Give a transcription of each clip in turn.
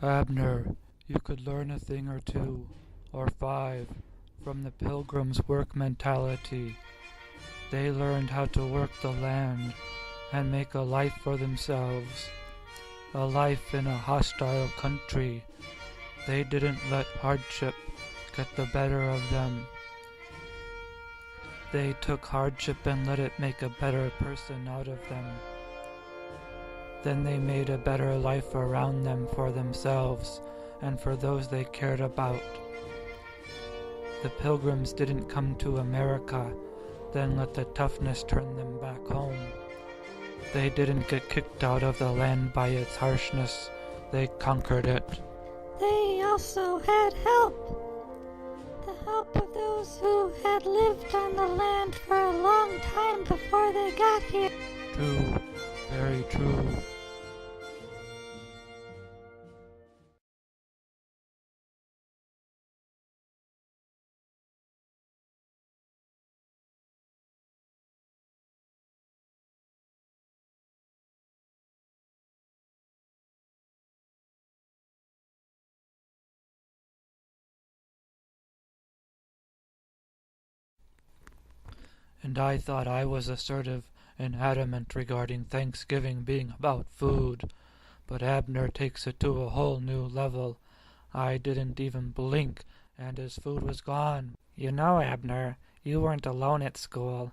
Abner, you could learn a thing or two, or five, from the Pilgrims' work mentality. They learned how to work the land and make a life for themselves, a life in a hostile country. They didn't let hardship get the better of them. They took hardship and let it make a better person out of them. Then they made a better life around them for themselves and for those they cared about. The Pilgrims didn't come to America, then let the toughness turn them back home. They didn't get kicked out of the land by its harshness. They conquered it. They also had help. The help of those who had lived on the land for a long time before they got here. True, very true. And I thought I was assertive and adamant regarding Thanksgiving being about food, but Abner takes it to a whole new level. I didn't even blink, and his food was gone. You know, Abner, you weren't alone at school.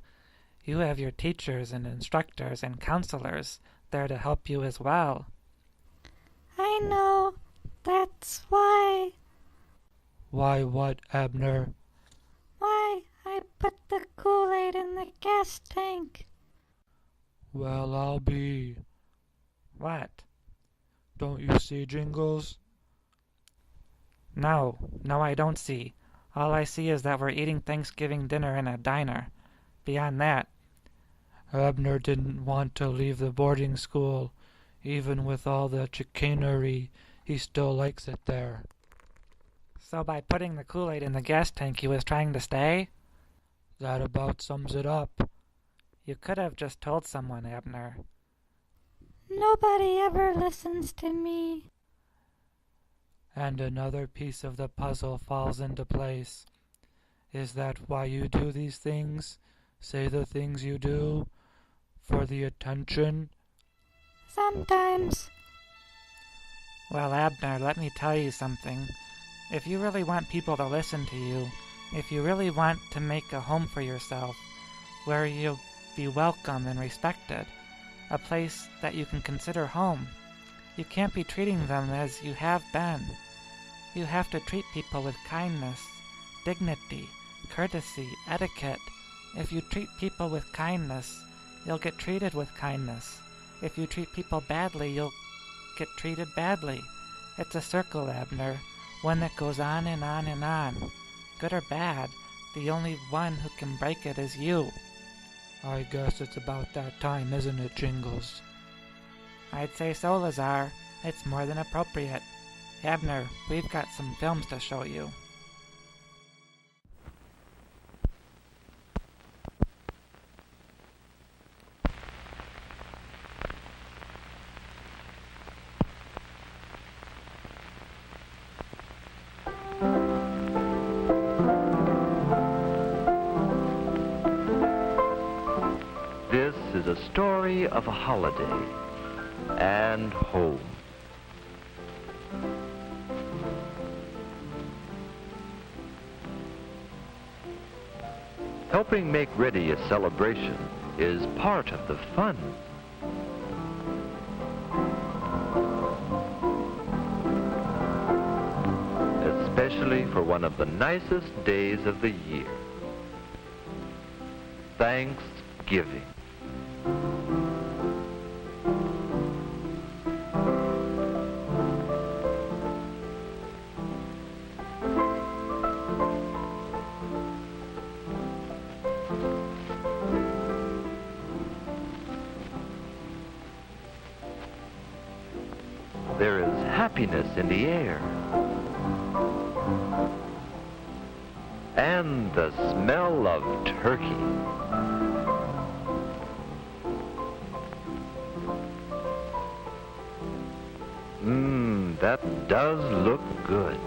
You have your teachers and instructors and counselors there to help you as well. I know. That's why. Why what, Abner? Why I put the Kool-Aid in the gas tank. Well, I'll be. What? Don't you see, Jingles? No, I don't see. All I see is that we're eating Thanksgiving dinner in a diner. Beyond that, Abner didn't want to leave the boarding school. Even with all the chicanery, he still likes it there. So by putting the Kool-Aid in the gas tank, he was trying to stay? That about sums it up. You could have just told someone, Abner. Nobody ever listens to me. And another piece of the puzzle falls into place. Is that why you do these things? Say the things you do? For the attention? Sometimes. Well, Abner, let me tell you something. If you really want people to listen to you, if you really want to make a home for yourself, where you'll be welcome and respected, a place that you can consider home, you can't be treating them as you have been. You have to treat people with kindness, dignity, courtesy, etiquette. If you treat people with kindness, you'll get treated with kindness. If you treat people badly, you'll get treated badly. It's a circle, Abner, one that goes on and on and on. Good or bad, the only one who can break it is you. I guess it's about that time, isn't it, Jingles? I'd say so, Lazar. It's more than appropriate. Abner, we've got some films to show you. This is a story of a holiday and home. Helping make ready a celebration is part of the fun. Especially for one of the nicest days of the year, Thanksgiving. There is happiness in the air. And the smell of turkey. That does look good.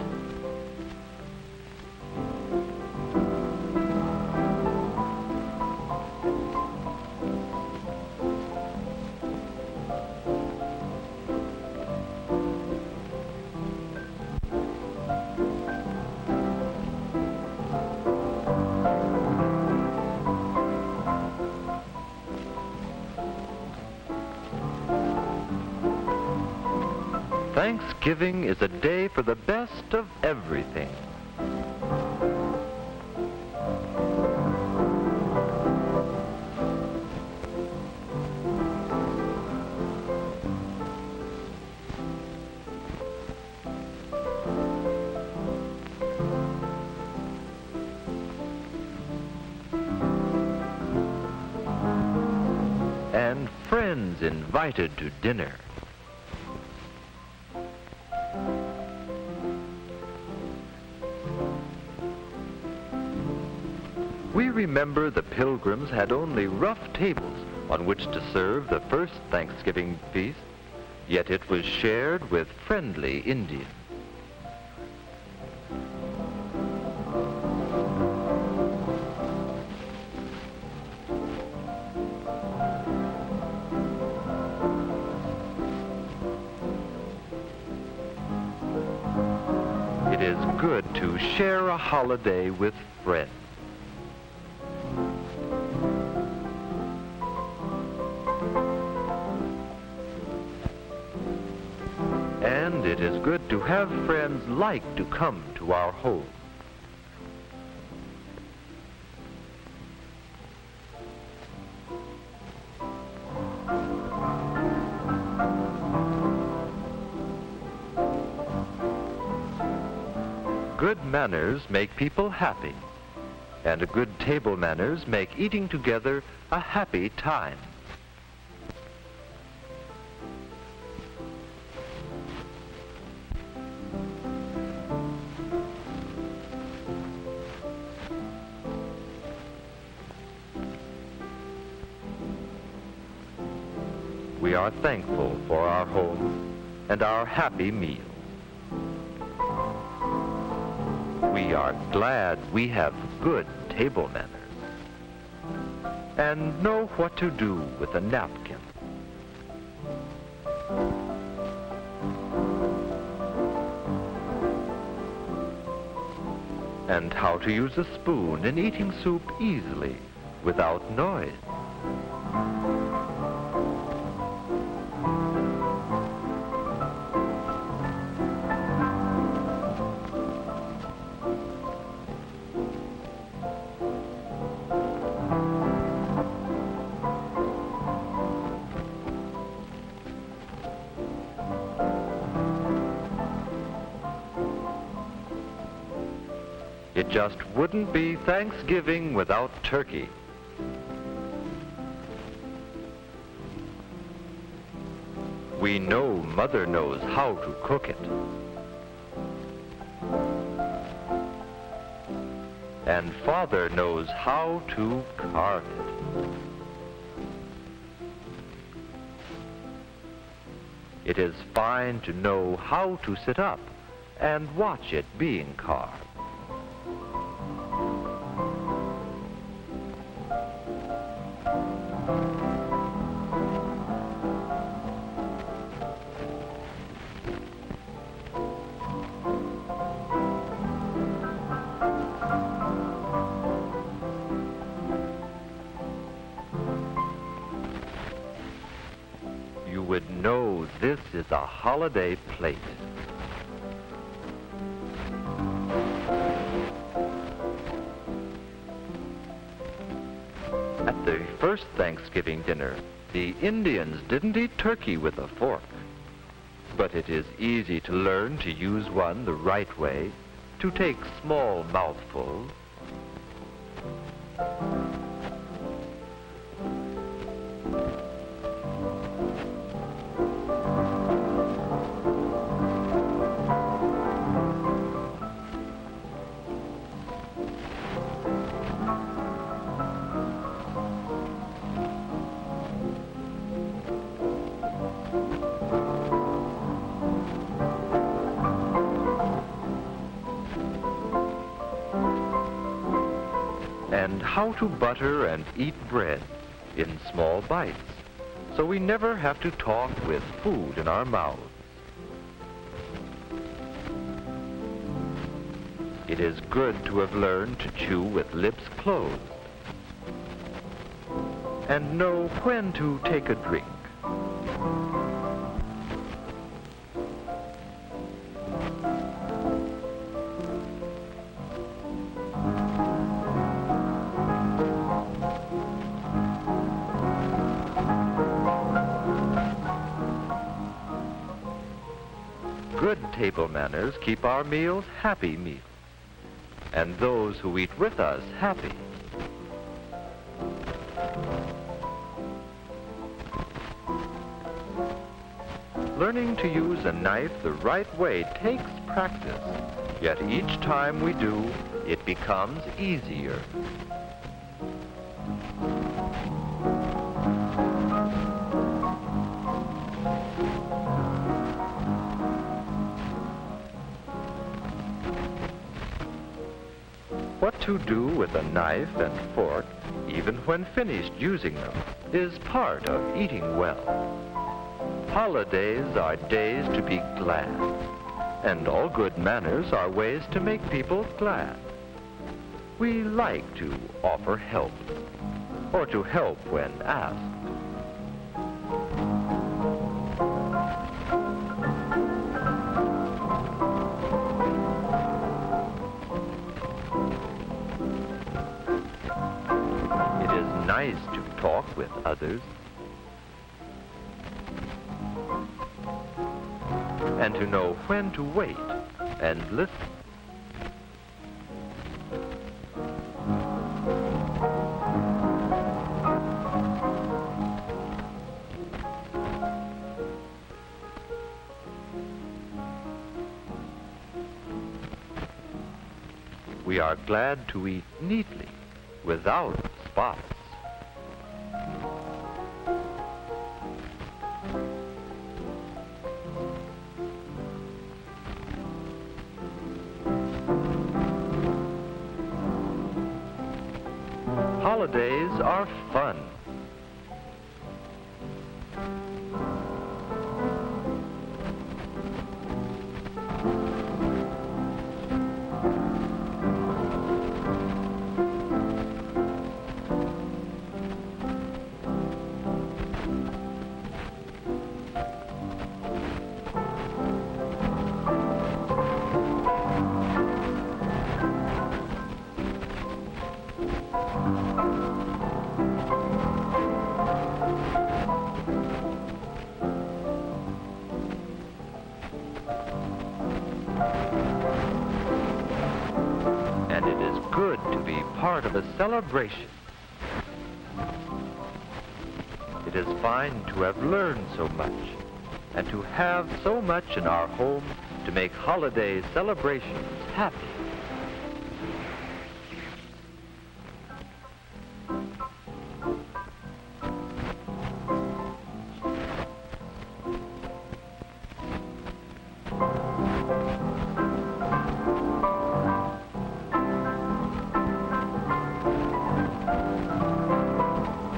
Thanksgiving is a day for the best of everything. And friends invited to dinner. We remember the Pilgrims had only rough tables on which to serve the first Thanksgiving feast, yet it was shared with friendly Indians. It is good to share a holiday with friends. And it is good to have friends like to come to our home. Good manners make people happy, and good table manners make eating together a happy time. We are thankful for our home and our happy meal. We are glad we have good table manners and know what to do with a napkin. And how to use a spoon in eating soup easily without noise. It just wouldn't be Thanksgiving without turkey. We know Mother knows how to cook it. And Father knows how to carve it. It is fine to know how to sit up and watch it being carved. You would know this is a holiday plate. At the first Thanksgiving dinner, the Indians didn't eat turkey with a fork. But it is easy to learn to use one the right way, to take small mouthfuls. and how to butter and eat bread in small bites, so we never have to talk with food in our mouths. It is good to have learned to chew with lips closed and know when to take a drink. Good table manners keep our meals happy meals, and those who eat with us happy. Learning to use a knife the right way takes practice, yet each time we do, it becomes easier. What to do with a knife and fork, even when finished using them, is part of eating well. Holidays are days to be glad, and all good manners are ways to make people glad. We like to offer help, or to help when asked. Nice to talk with others and to know when to wait and listen. We are glad to eat neatly, without spots. Holidays are fun. And it is good to be part of a celebration. It is fine to have learned so much and to have so much in our home to make holiday celebrations happy.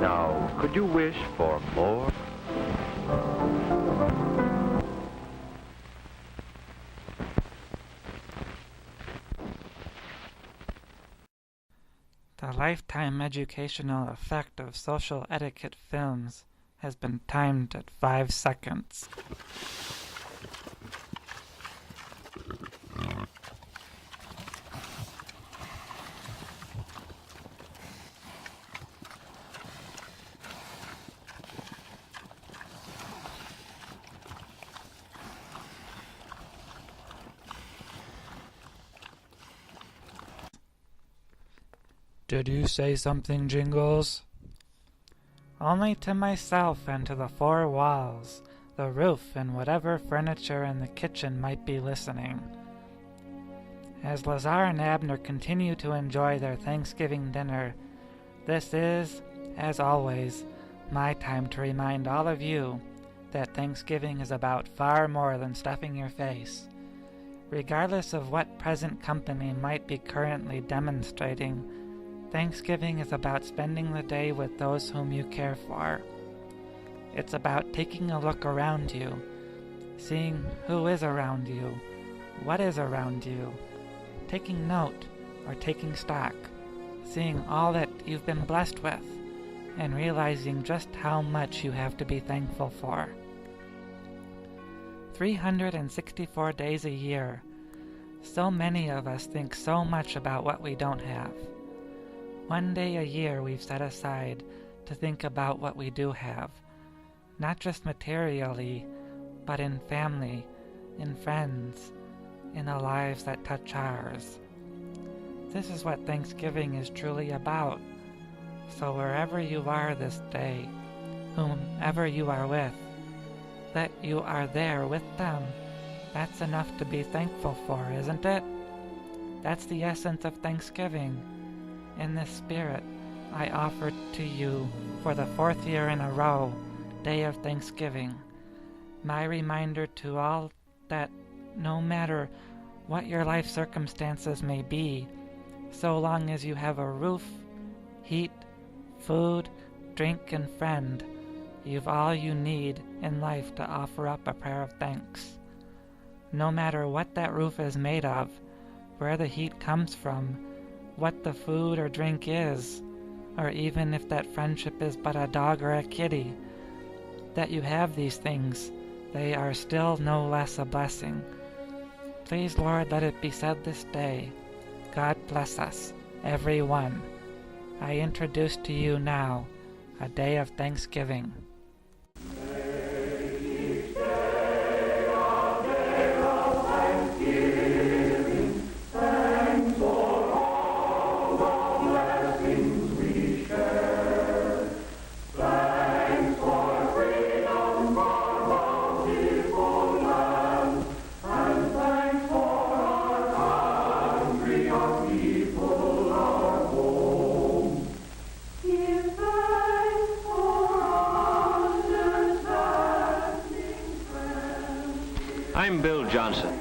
Now, could you wish for more? The lifetime educational effect of social etiquette films has been timed at 5 seconds. Did you say something, Jingles? Only to myself and to the 4 walls, the roof, and whatever furniture in the kitchen might be listening. As Lazar and Abner continue to enjoy their Thanksgiving dinner, this is, as always, my time to remind all of you that Thanksgiving is about far more than stuffing your face. Regardless of what present company might be currently demonstrating, Thanksgiving is about spending the day with those whom you care for. It's about taking a look around you, seeing who is around you, what is around you, taking note or taking stock, seeing all that you've been blessed with, and realizing just how much you have to be thankful for. 364 days a year. So many of us think so much about what we don't have. One day a year we've set aside to think about what we do have, not just materially, but in family, in friends, in the lives that touch ours. This is what Thanksgiving is truly about. So wherever you are this day, whomever you are with, that you are there with them, that's enough to be thankful for, isn't it? That's the essence of Thanksgiving. In this spirit, I offer to you, for the 4th year in a row, Day of Thanksgiving, my reminder to all that no matter what your life circumstances may be, so long as you have a roof, heat, food, drink, and friend, you've all you need in life to offer up a prayer of thanks. No matter what that roof is made of, where the heat comes from, what the food or drink is, or even if that friendship is but a dog or a kitty, that you have these things, they are still no less a blessing. Please, Lord, let it be said this day, God bless us, every one. I introduce to you now a day of thanksgiving. I'm Bill Johnson.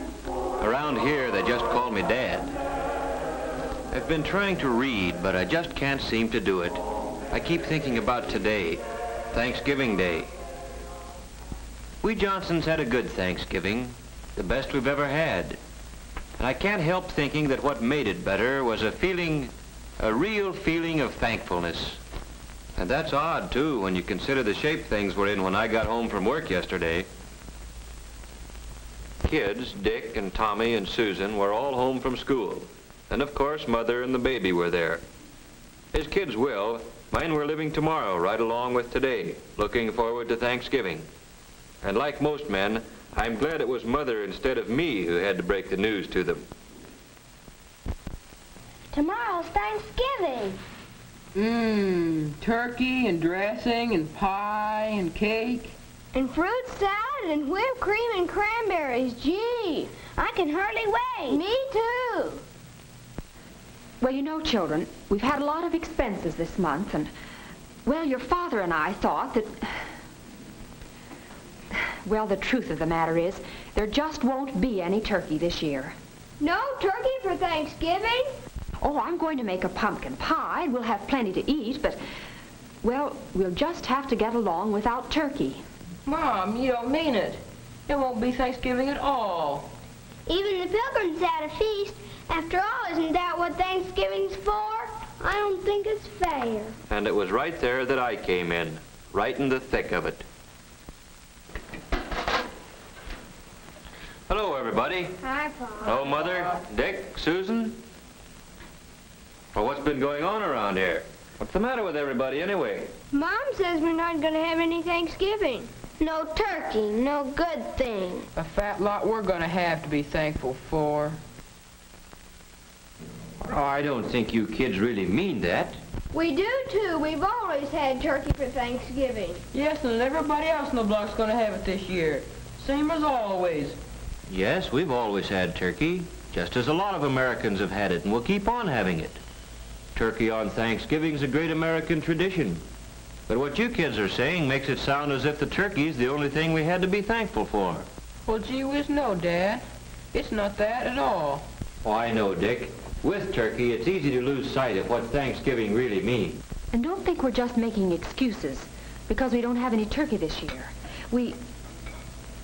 Around here, they just call me Dad. I've been trying to read, but I just can't seem to do it. I keep thinking about today, Thanksgiving Day. We Johnsons had a good Thanksgiving, the best we've ever had. And I can't help thinking that what made it better was a real feeling of thankfulness. And that's odd, too, when you consider the shape things were in when I got home from work yesterday. Kids, Dick and Tommy and Susan, were all home from school. And of course, Mother and the baby were there. As kids will, mine were living tomorrow right along with today, looking forward to Thanksgiving. And like most men, I'm glad it was Mother instead of me who had to break the news to them. Tomorrow's Thanksgiving. Turkey and dressing and pie and cake. And fruit salad and whipped cream and cranberries. Gee, I can hardly wait. Me too. Well, you know, children, we've had a lot of expenses this month, and, well, your father and I thought that, well, the truth of the matter is, there just won't be any turkey this year. No turkey for Thanksgiving? Oh, I'm going to make a pumpkin pie. We'll have plenty to eat, but, well, we'll just have to get along without turkey. Mom, you don't mean it. It won't be Thanksgiving at all. Even the Pilgrims had a feast. After all, isn't that what Thanksgiving's for? I don't think it's fair. And it was right there that I came in, right in the thick of it. Hello, everybody. Hi, Paul. Hello, Mother, Dick, Susan. Well, what's been going on around here? What's the matter with everybody, anyway? Mom says we're not going to have any Thanksgiving. No turkey, no good thing. A fat lot we're gonna have to be thankful for. Oh, I don't think you kids really mean that. We do, too. We've always had turkey for Thanksgiving. Yes, and everybody else in the block's gonna have it this year. Same as always. Yes, we've always had turkey, just as a lot of Americans have had it, and we'll keep on having it. Turkey on Thanksgiving's a great American tradition. But what you kids are saying makes it sound as if the turkey's the only thing we had to be thankful for. Well, gee whiz, no, Dad. It's not that at all. Oh, I know, Dick. With turkey, it's easy to lose sight of what Thanksgiving really means. And don't think we're just making excuses because we don't have any turkey this year. We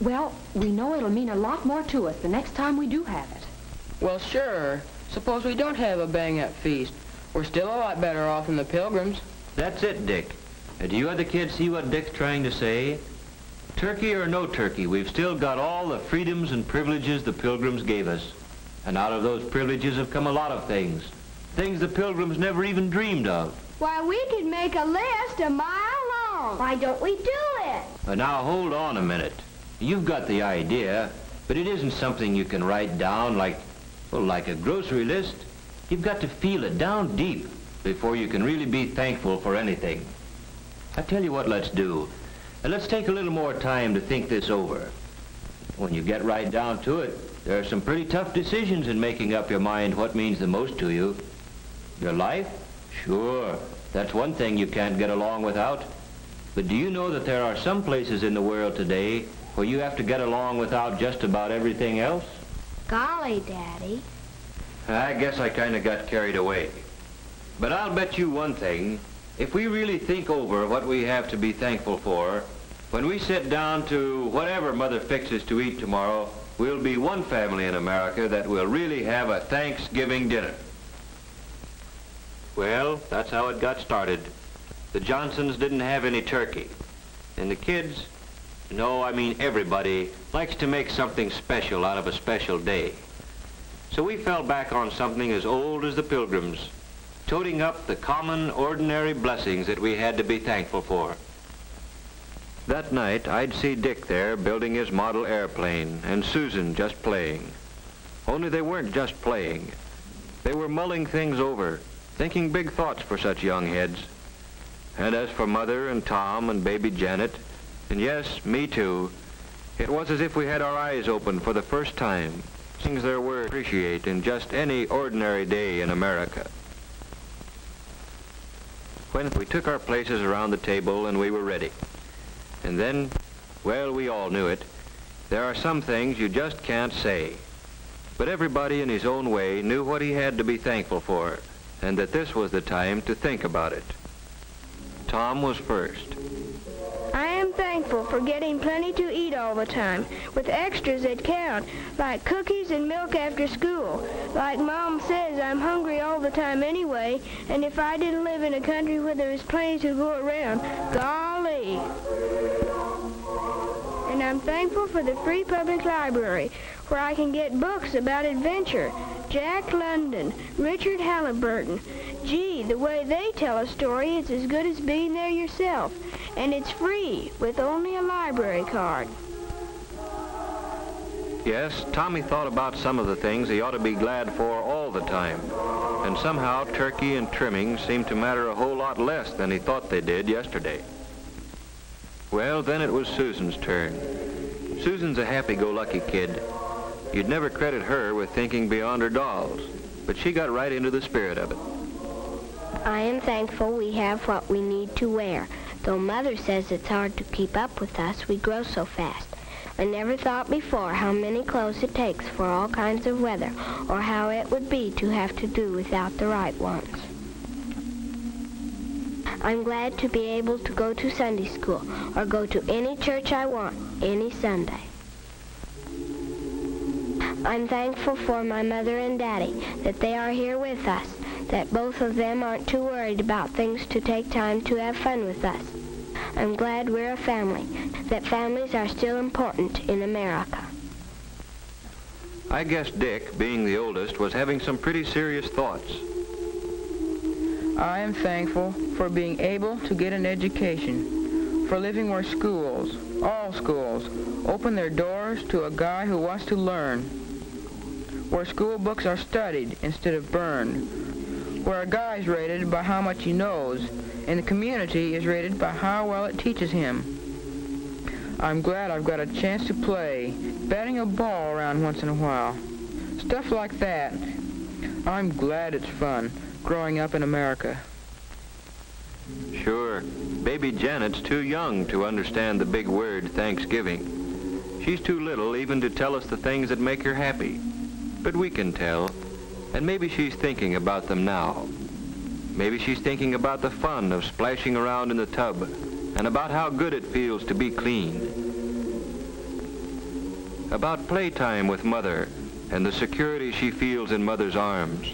know it'll mean a lot more to us the next time we do have it. Well, sure. Suppose we don't have a bang-up feast. We're still a lot better off than the Pilgrims. That's it, Dick. Do you other kids see what Dick's trying to say? Turkey or no turkey, we've still got all the freedoms and privileges the Pilgrims gave us. And out of those privileges have come a lot of things. Things the Pilgrims never even dreamed of. Why, we could make a list a mile long. Why don't we do it? Now, hold on a minute. You've got the idea, but it isn't something you can write down like a grocery list. You've got to feel it down deep before you can really be thankful for anything. I tell you what let's do. Let's take a little more time to think this over. When you get right down to it, there are some pretty tough decisions in making up your mind what means the most to you. Your life? Sure, that's one thing you can't get along without. But do you know that there are some places in the world today where you have to get along without just about everything else? Golly, Daddy. I guess I kind of got carried away. But I'll bet you one thing. If we really think over what we have to be thankful for, when we sit down to whatever Mother fixes to eat tomorrow, we'll be one family in America that will really have a Thanksgiving dinner. Well, that's how it got started. The Johnsons didn't have any turkey. And the kids, no, I mean everybody, likes to make something special out of a special day. So we fell back on something as old as the Pilgrims, toting up the common, ordinary blessings that we had to be thankful for. That night, I'd see Dick there building his model airplane and Susan just playing. Only they weren't just playing. They were mulling things over, thinking big thoughts for such young heads. And as for Mother and Tom and baby Janet, and yes, me too, it was as if we had our eyes open for the first time. Things there were to appreciate in just any ordinary day in America. When we took our places around the table and we were ready. And then, well, we all knew it. There are some things you just can't say. But everybody in his own way knew what he had to be thankful for, and that this was the time to think about it. Tom was first. I am thankful for getting plenty to eat all the time, with extras that count, like cookies and milk after school. Like Mom says, I'm hungry all the time anyway, and if I didn't live in a country where there was plenty to go around, golly. And I'm thankful for the free public library, where I can get books about adventure. Jack London, Richard Halliburton. Gee, the way they tell a story is as good as being there yourself. And it's free, with only a library card. Yes, Tommy thought about some of the things he ought to be glad for all the time. And somehow turkey and trimming seemed to matter a whole lot less than he thought they did yesterday. Well, then it was Susan's turn. Susan's a happy-go-lucky kid. You'd never credit her with thinking beyond her dolls, but she got right into the spirit of it. I am thankful we have what we need to wear. Though Mother says it's hard to keep up with us, we grow so fast. I never thought before how many clothes it takes for all kinds of weather, or how it would be to have to do without the right ones. I'm glad to be able to go to Sunday school, or go to any church I want, any Sunday. I'm thankful for my mother and daddy, that they are here with us, that both of them aren't too worried about things to take time to have fun with us. I'm glad we're a family, that families are still important in America. I guess Dick, being the oldest, was having some pretty serious thoughts. I am thankful for being able to get an education, for living where schools, all schools, open their doors to a guy who wants to learn, where school books are studied instead of burned, where a guy is rated by how much he knows, and the community is rated by how well it teaches him. I'm glad I've got a chance to play, batting a ball around once in a while. Stuff like that. I'm glad it's fun, growing up in America. Sure. Baby Janet's too young to understand the big word Thanksgiving. She's too little even to tell us the things that make her happy. But we can tell. And maybe she's thinking about them now. Maybe she's thinking about the fun of splashing around in the tub and about how good it feels to be clean. About playtime with Mother and the security she feels in Mother's arms.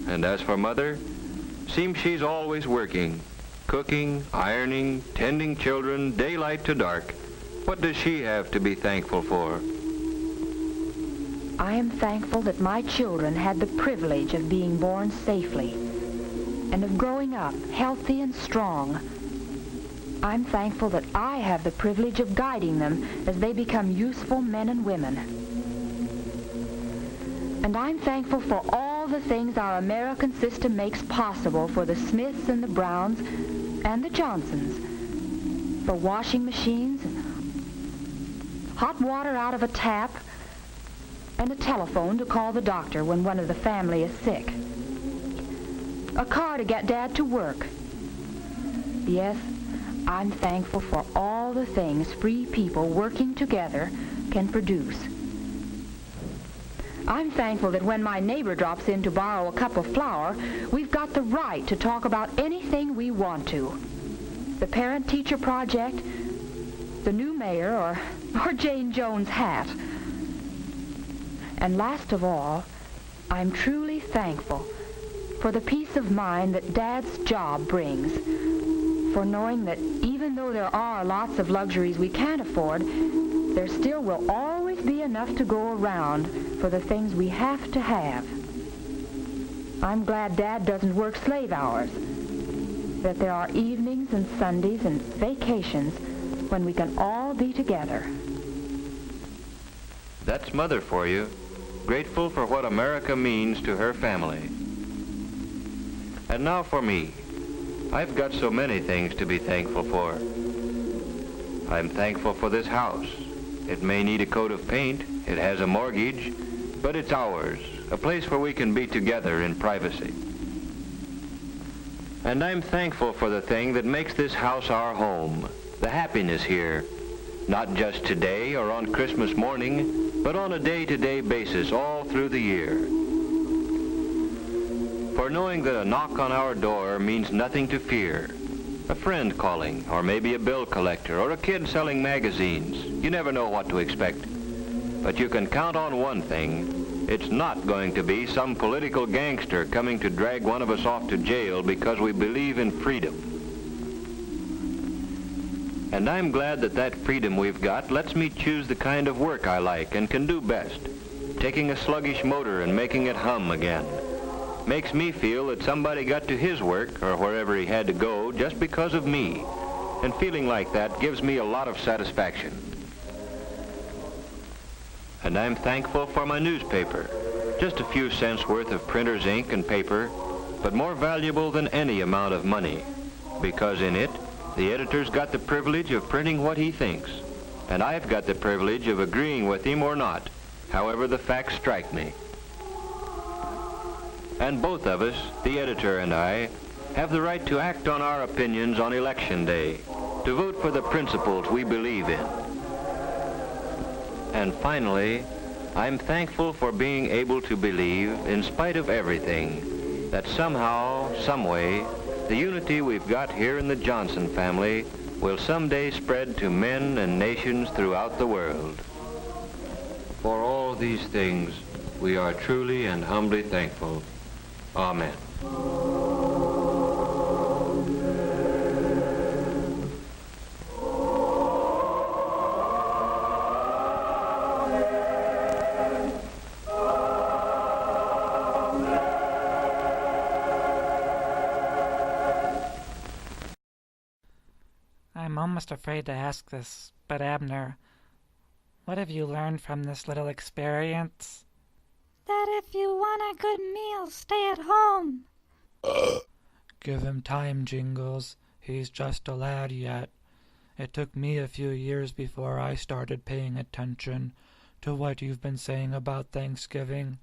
And as for Mother, seems she's always working, cooking, ironing, tending children, daylight to dark. What does she have to be thankful for? I am thankful that my children had the privilege of being born safely and of growing up healthy and strong. I'm thankful that I have the privilege of guiding them as they become useful men and women. And I'm thankful for all the things our American system makes possible for the Smiths and the Browns and the Johnsons, for washing machines, hot water out of a tap, and a telephone to call the doctor when one of the family is sick. A car to get Dad to work. Yes, I'm thankful for all the things free people working together can produce. I'm thankful that when my neighbor drops in to borrow a cup of flour, we've got the right to talk about anything we want to. The parent-teacher project, the new mayor, or Jane Jones' hat. And last of all, I'm truly thankful for the peace of mind that Dad's job brings, for knowing that even though there are lots of luxuries we can't afford, there still will always be enough to go around for the things we have to have. I'm glad Dad doesn't work slave hours, that there are evenings and Sundays and vacations when we can all be together. That's Mother for you, grateful for what America means to her family. And now for me. I've got so many things to be thankful for. I'm thankful for this house. It may need a coat of paint, it has a mortgage, but it's ours, a place where we can be together in privacy. And I'm thankful for the thing that makes this house our home, the happiness here, not just today or on Christmas morning, but on a day-to-day basis all through the year. For knowing that a knock on our door means nothing to fear. A friend calling, or maybe a bill collector, or a kid selling magazines. You never know what to expect. But you can count on one thing. It's not going to be some political gangster coming to drag one of us off to jail because we believe in freedom. And I'm glad that that freedom we've got lets me choose the kind of work I like and can do best. Taking a sluggish motor and making it hum again. Makes me feel that somebody got to his work, or wherever he had to go, just because of me. And feeling like that gives me a lot of satisfaction. And I'm thankful for my newspaper. Just a few cents worth of printer's ink and paper, but more valuable than any amount of money. Because in it, the editor's got the privilege of printing what he thinks. And I've got the privilege of agreeing with him or not, however the facts strike me. And both of us, the editor and I, have the right to act on our opinions on Election Day, to vote for the principles we believe in. And finally, I'm thankful for being able to believe, in spite of everything, that somehow, someway, the unity we've got here in the Johnson family will someday spread to men and nations throughout the world. For all these things, we are truly and humbly thankful. Amen. I'm almost afraid to ask this, but Abner, what have you learned from this little experience? That if you want a good meal, stay at home. Give him time, Jingles. He's just a lad yet. It took me a few years before I started paying attention to what you've been saying about Thanksgiving,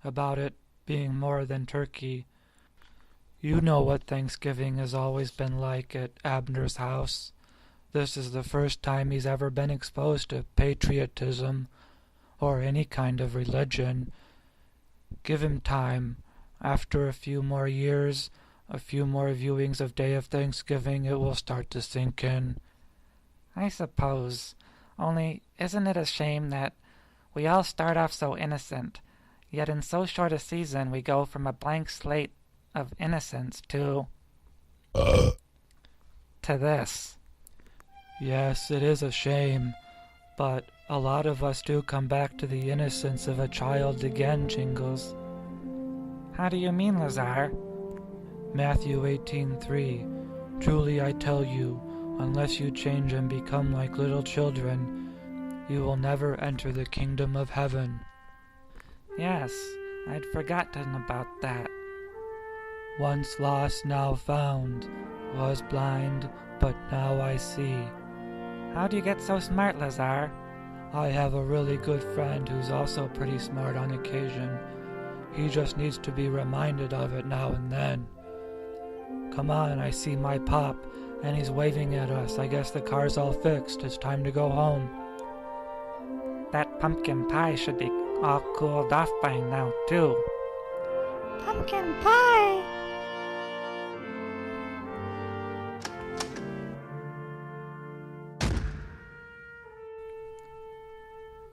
about it being more than turkey. You know what Thanksgiving has always been like at Abner's house. This is the first time he's ever been exposed to patriotism or any kind of religion, Give him time. After a few more years, a few more viewings of Day of Thanksgiving, it will start to sink in. I suppose. Only, isn't it a shame that we all start off so innocent, yet in so short a season we go from a blank slate of innocence to this? Yes, it is a shame, but a lot of us do come back to the innocence of a child again, Jingles. How do you mean, Lazar? Matthew 18:3. Truly I tell you, unless you change and become like little children, you will never enter the kingdom of heaven. Yes, I'd forgotten about that. Once lost, now found. Was blind, but now I see. How do you get so smart, Lazar? I have a really good friend who's also pretty smart on occasion. He just needs to be reminded of it now and then. Come on, I see my pop, and he's waving at us. I guess the car's all fixed. It's time to go home. That pumpkin pie should be all cooled off by now, too. Pumpkin pie!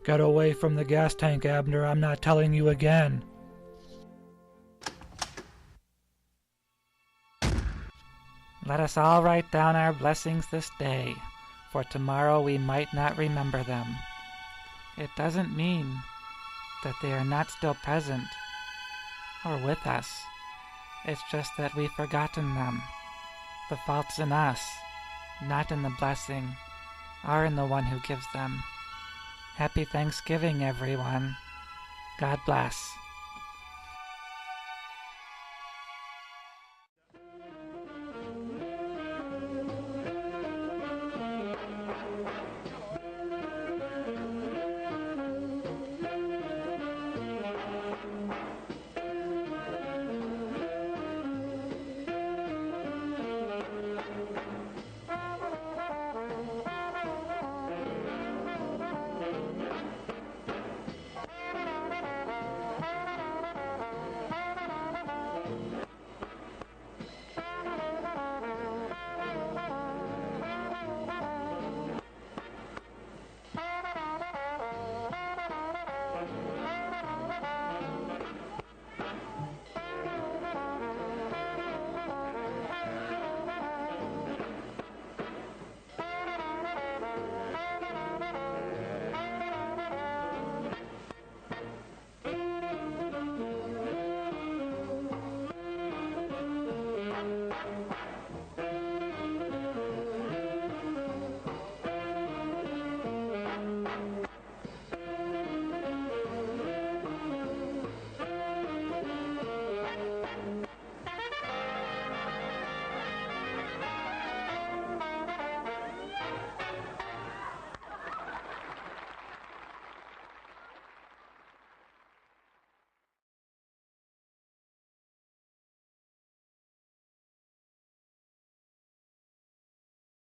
Get away from the gas tank, Abner. I'm not telling you again. Let us all write down our blessings this day, for tomorrow we might not remember them. It doesn't mean that they are not still present or with us. It's just that we've forgotten them. The fault's in us, not in the blessing, or in the one who gives them. Happy Thanksgiving, everyone. God bless.